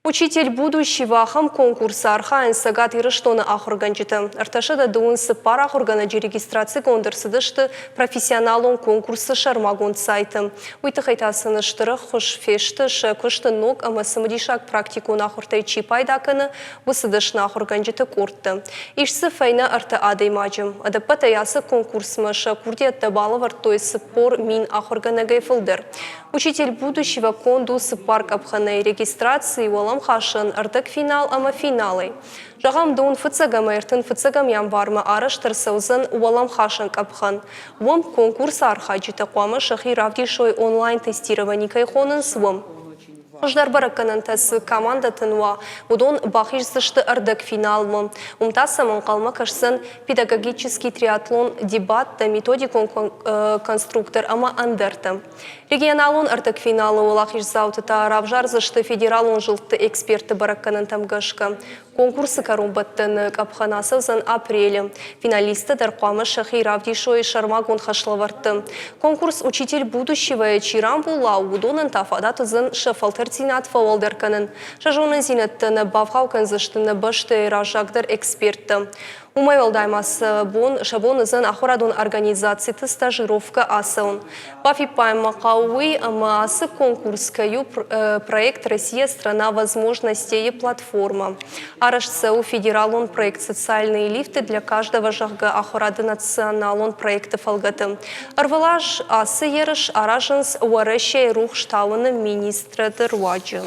Учитель будущего хам конкурса архаин сагат ирыштоны ахурганчиты. Арташада дуынсы пара ахурганаджи регистрации кондырсыдышты профессионалон конкурсы шармагон сайты. Уйты хайтасыны штыры хуш фешты шекушты ног амасымадишак практику нахуртай чипайдакыны высыдышны ахурганчиты куртты. Ишсы файна арты адаймаджым. Адапата ясы конкурс маша курдиятта балывар тойсы пор мин ахурганагай фылдыр. Учитель будущего кондусы парк абханай регистрации уалам хашын артык финал ама финалай. Жағам дуын фыцагам айртын фыцагам ямбарма арыштырсаузын уалам хашын капхан. Уам конкурс архаджиты қуамы шахи равдишой онлайн тестирование кайхонын свым. Ждар бараканын тасы команда тынуа, удон бахиш зышты ардык финалмы. Умтасамын қалма кашсын педагогический триатлон дебат да методикон конструктор ама андерты. Регионалон ардык финалы олахиш заутыта равжар зышты федералон жылты эксперты бараканын тамгашка. Конкурсы карумбаттыны капханасывзан апреле. Финалисты дарқуамы шахи равдишой шармагон хашлаварты. Конкурс «Учитель будущего» чирам була удонын тафадатызын шефалтыртинат фавалдырканын. Жажонын зинеттіні бавхаукан зыштыны башты ражагдыр эксперты. Умай олдаймас шабонызын ахурадон организации стажировка асаун. Пафипаем макауи асы конкурскаю проект «Россия – страна возможностей» и платформа. Арашцеу федералон проект «Социальные лифты» для каждого жахга ахурады националон проекта фалгаты. Арвалаш асы ерыш аражынс уарещей рух штауны министра Дерваджи.